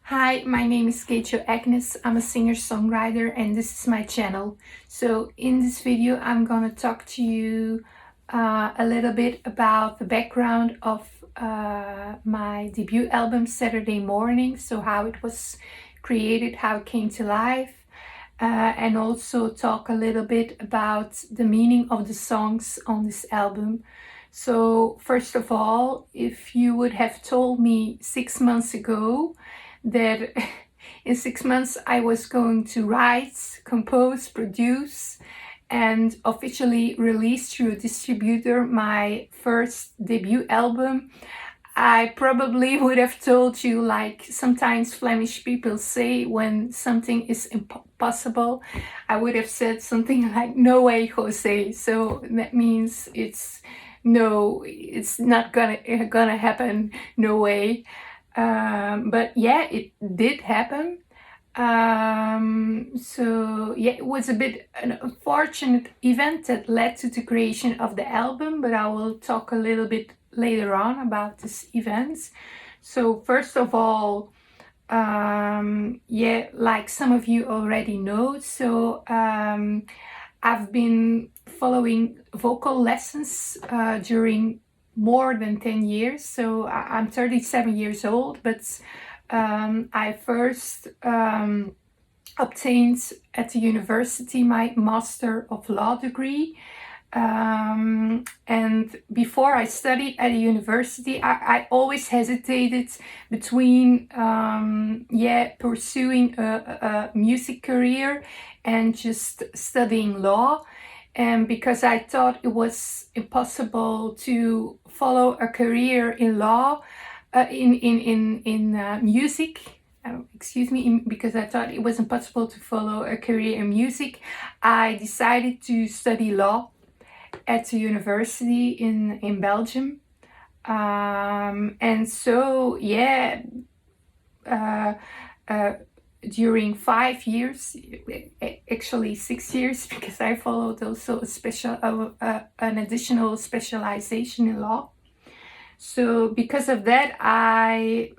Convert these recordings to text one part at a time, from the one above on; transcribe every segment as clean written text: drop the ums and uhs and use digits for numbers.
Hi, my name is Agnes. I'm a singer-songwriter and this is my channel. So in this video I'm gonna talk to you a little bit about the background of my debut album Saturday Morning. So how it was created, how it came to life, and also talk a little bit about the meaning of the songs on this album. So first of all, if you would have told me 6 months ago that in 6 months I was going to write, compose, produce, and officially release through a distributor my first debut album, I probably would have told you, like sometimes Flemish people say when something is impossible, I would have said something like, no way, Jose. So that means it's no, it's not gonna happen, no way. But yeah, it did happen. So yeah, it was a bit an unfortunate event that led to the creation of the album, but I will talk a little bit later on about this event. So first of all, yeah, like some of you already know, so I've been following vocal lessons during more than 10 years. So I'm 37 years old, but I first obtained at the university my Master of Law degree. And before I studied at a university, I always hesitated between pursuing a music career and just studying law. And because I thought it was impossible to follow a career in law, in music, because I thought it was impossible to follow a career in music, I decided to study law at the university in Belgium. And so, yeah, uh, uh, during 5 years, actually 6 years, because I followed also an additional specialization in law. So because of that, I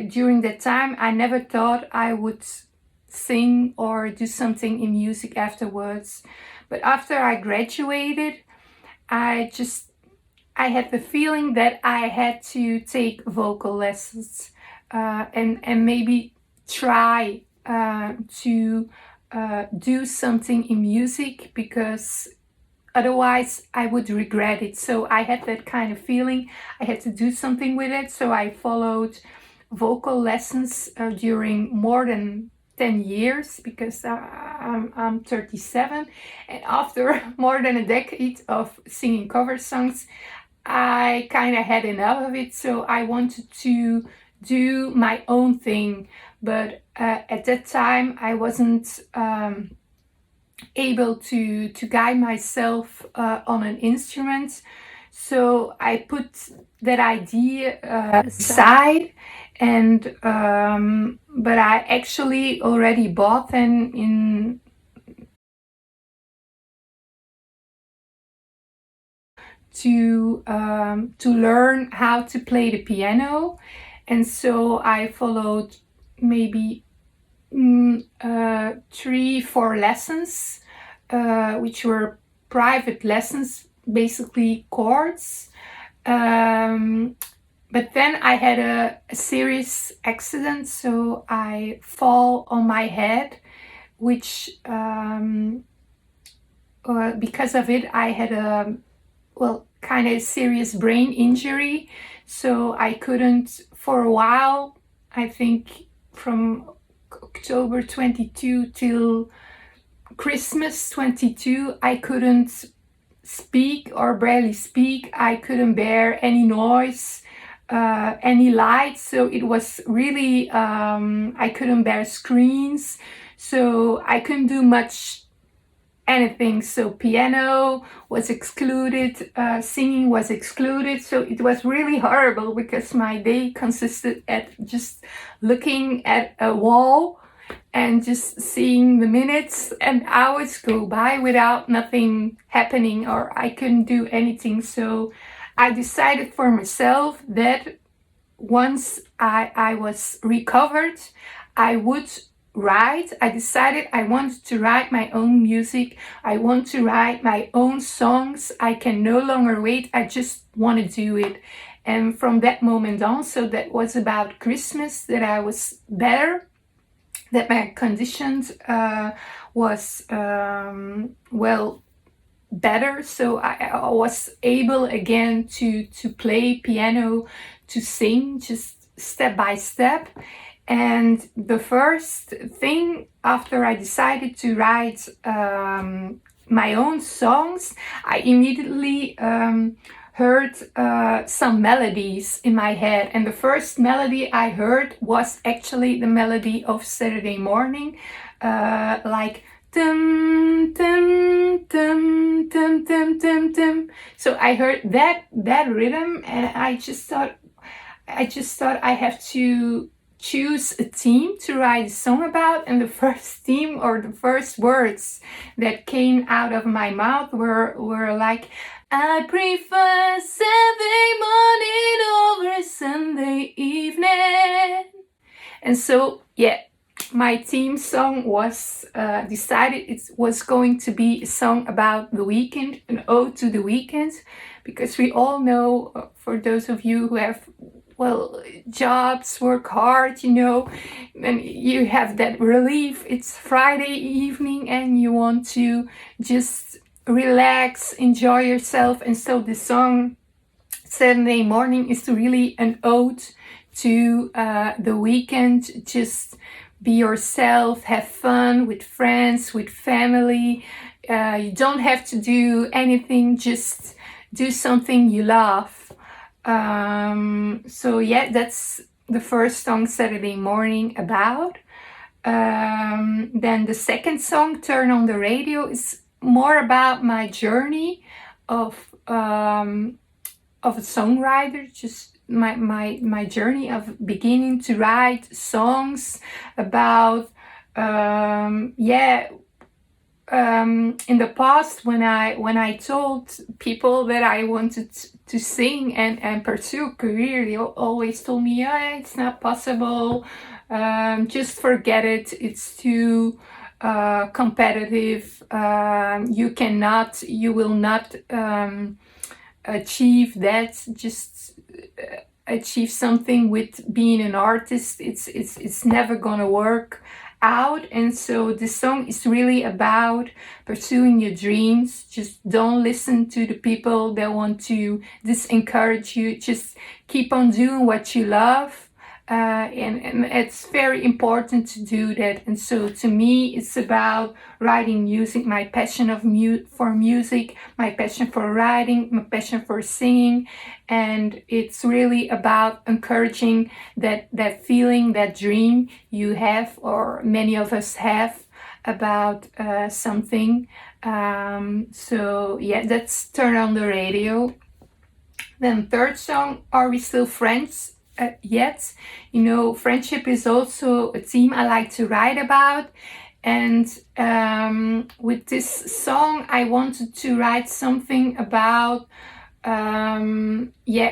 during that time I never thought I would sing or do something in music afterwards. But after I graduated, I had the feeling that I had to take vocal lessons and maybe try to do something in music, because otherwise I would regret it. So I had that kind of feeling. I had to do something with it. So I followed vocal lessons during more than 10 years, because I'm 37, and after more than a decade of singing cover songs, I kind of had enough of it. So I wanted to do my own thing, but at that time I wasn't able to guide myself on an instrument. So I put that idea aside, and but I actually already bought them in to learn how to play the piano. And so I followed maybe 3-4 lessons, which were private lessons, basically chords. But then I had a serious accident, so I fall on my head, which because of it I had a kind of serious brain injury. So I couldn't, for a while, I think from October 22 till Christmas 22, I couldn't speak or barely speak. I couldn't bear any noise, any light. So it was really, I couldn't bear screens. So I couldn't do much anything. So piano was excluded, singing was excluded. So it was really horrible, because my day consisted at just looking at a wall and just seeing the minutes and hours go by without nothing happening, or I couldn't do anything. So I decided for myself that once I was recovered, I would write. I decided I wanted to write my own music. I want to write my own songs. I can no longer wait. I just want to do it. And from that moment on, so that was about Christmas, that I was better, that my conditions was well, better, so I was able again to play piano, to sing, just step by step. And the first thing after I decided to write my own songs, I immediately heard some melodies in my head. And the first melody I heard was actually the melody of Saturday Morning, like dum dum dum dum dum dum dum. So I heard that rhythm, and I just thought I have to choose a theme to write a song about. And the first theme, or the first words that came out of my mouth were like, I prefer Saturday morning over Sunday evening. And so, yeah, my theme song was decided it was going to be a song about the weekend, an ode to the weekend, because we all know, for those of you who have, well, jobs, work hard, you know, and you have that relief. It's Friday evening and you want to just relax, enjoy yourself. And so the song Saturday Morning is really an ode to the weekend. Just be yourself, have fun with friends, with family. You don't have to do anything, just do something you love. So yeah, that's the first song Saturday Morning about. Then the second song, Turn on the Radio, is more about my journey of a songwriter, just my journey of beginning to write songs about in the past, when I told people that I wanted to sing and pursue a career, they always told me, yeah, it's not possible, just forget it, it's too competitive, you will not achieve that, just achieve something with being an artist, it's never gonna work out. And so this song is really about pursuing your dreams. Just don't listen to the people that want to disencourage you. Just keep on doing what you love. And it's very important to do that. And so to me, it's about writing music, my passion for music, my passion for writing, my passion for singing. And it's really about encouraging that feeling, that dream you have, or many of us have, about something. So yeah, that's Turn on the Radio. Then third song, Are We Still Friends Yet? You know, friendship is also a theme I like to write about. And with this song, I wanted to write something about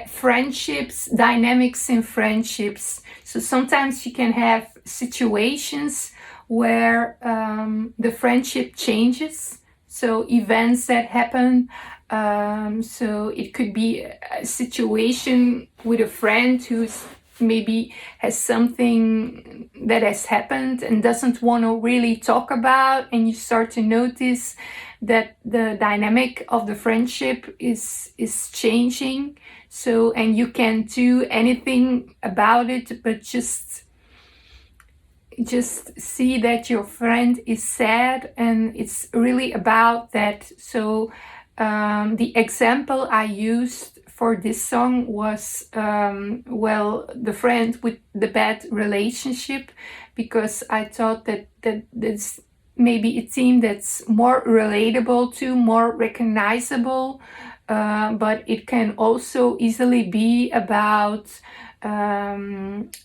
friendships, dynamics in friendships. So sometimes you can have situations where the friendship changes. So events that happen. So it could be a situation with a friend who's maybe has something that has happened and doesn't want to really talk about, and you start to notice that the dynamic of the friendship is changing. So, and you can't do anything about it, but just see that your friend is sad, and it's really about that. So the example I used for this song was the friend with the bad relationship, because I thought that's maybe a theme that's more relatable to, more recognizable, but it can also easily be about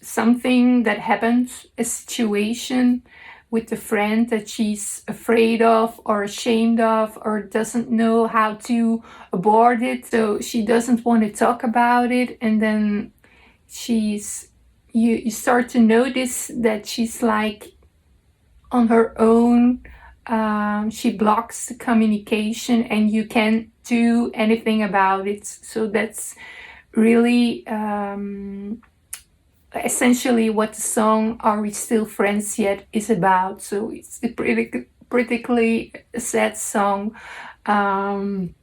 something that happens, a situation with a friend that she's afraid of or ashamed of, or doesn't know how to abort it. So she doesn't want to talk about it, and then she's you start to notice that she's like on her own. She blocks the communication and you can't do anything about it. So that's really essentially what the song Are We Still Friends Yet is about. So it's a particularly sad song. Then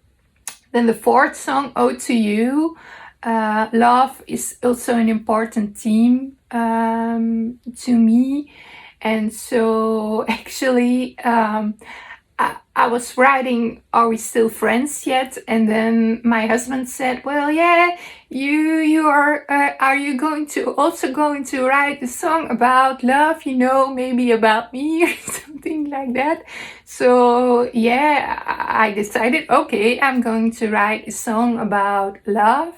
the fourth song, Ode to You. Love is also an important theme to me. And so actually, I was writing Are We Still Friends Yet? And then my husband said, well, yeah, you are you also going to write a song about love, maybe about me or something like that? So yeah, I decided, okay, I'm going to write a song about love.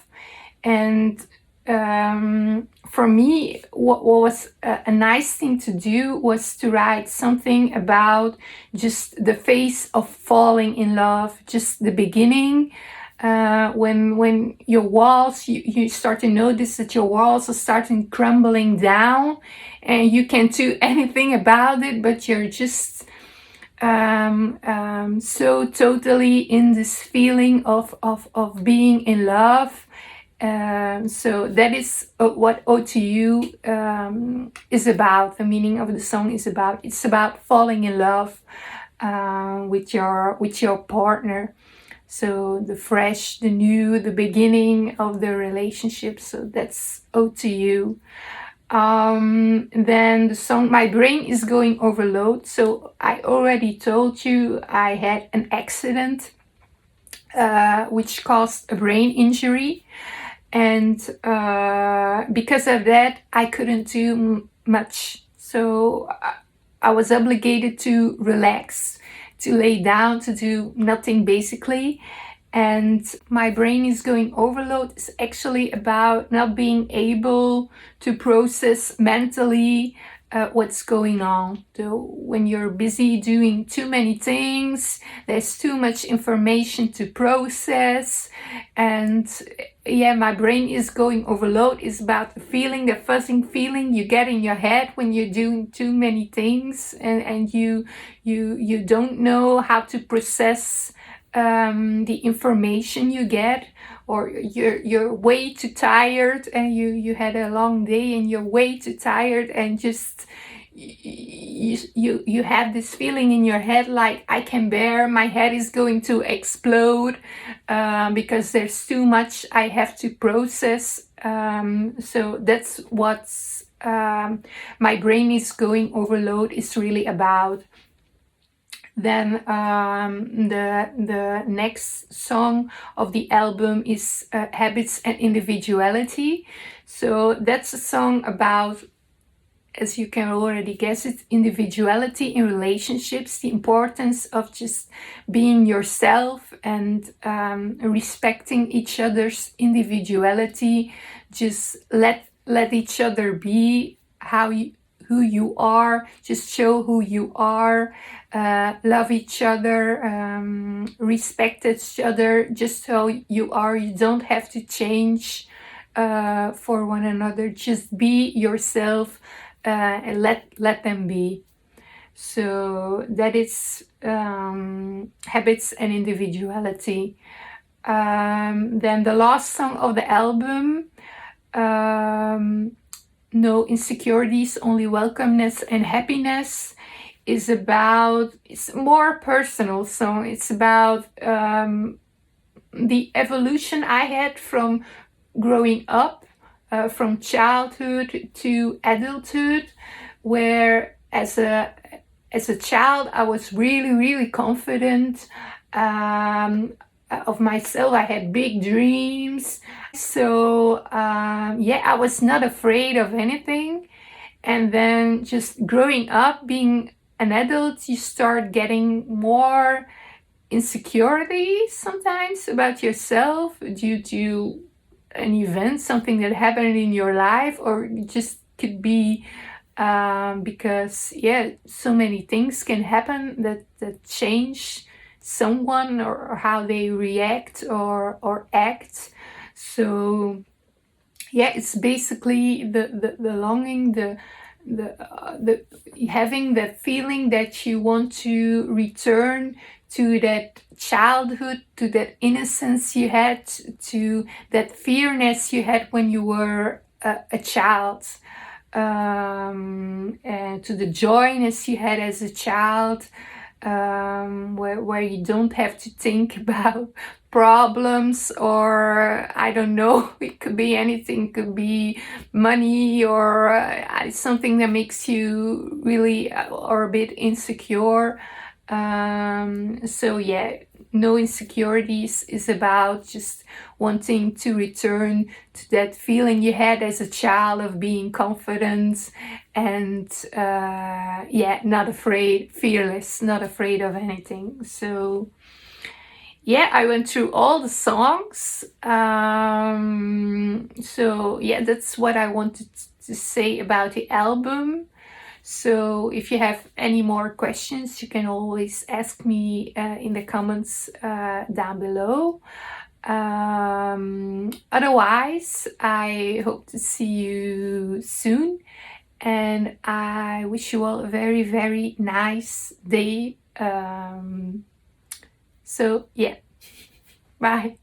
And for me, what was a nice thing to do was to write something about just the phase of falling in love, just the beginning, when your walls, you start to notice that your walls are starting crumbling down and you can't do anything about it, but you're just so totally in this feeling of being in love. So that is what Ode to You is about. The meaning of the song is about. It's about falling in love with your partner. So the fresh, the new, the beginning of the relationship. So that's Ode to You. Then the song My Brain is Going Overload. So I already told you I had an accident which caused a brain injury. And because of that, I couldn't do much. So I was obligated to relax, to lay down, to do nothing basically. And my brain is going overload is actually about not being able to process mentally what's going on. So when you're busy doing too many things, there's too much information to process. And yeah, my brain is going overload is about the feeling, the fuzzing feeling you get in your head when you're doing too many things and you don't know how to process the information you get, or you're way too tired and you had a long day and you're way too tired and just you have this feeling in your head like I can bear, my head is going to explode because there's too much I have to process. So that's what's My Brain is Going Overload is really about. Then the next song of the album is Habits and Individuality. So that's a song about, as you can already guess it, individuality in relationships, the importance of just being yourself and respecting each other's individuality. Just let each other be who you are, just show who you are, love each other, respect each other just how you are. You don't have to change for one another, just be yourself and let them be. So that is Habits and Individuality. Then the last song of the album, No Insecurities, Only Welcomeness and Happiness, is about, it's a more personal song. It's about the evolution I had from growing up, from childhood to adulthood, where as a child I was really confident of myself. I had big dreams. So yeah, I was not afraid of anything. And then just growing up, being an adult, you start getting more insecurity sometimes about yourself due to an event, something that happened in your life, or it just could be because yeah, so many things can happen that change someone or how they react or act. So yeah, it's basically the longing, the having the feeling that you want to return to that childhood, to that innocence you had, to that fearness you had when you were a child, and to the joyness you had as a child, where you don't have to think about problems, or I don't know, it could be anything, it could be money, or something that makes you really or a bit insecure. So yeah, no insecurities, is about just wanting to return to that feeling you had as a child of being confident and yeah, not afraid, fearless, not afraid of anything. So yeah, I went through all the songs. So yeah, that's what I wanted to say about the album. So if you have any more questions, you can always ask me in the comments down below. Otherwise, I hope to see you soon, and I wish you all a very, very nice day. So yeah, bye.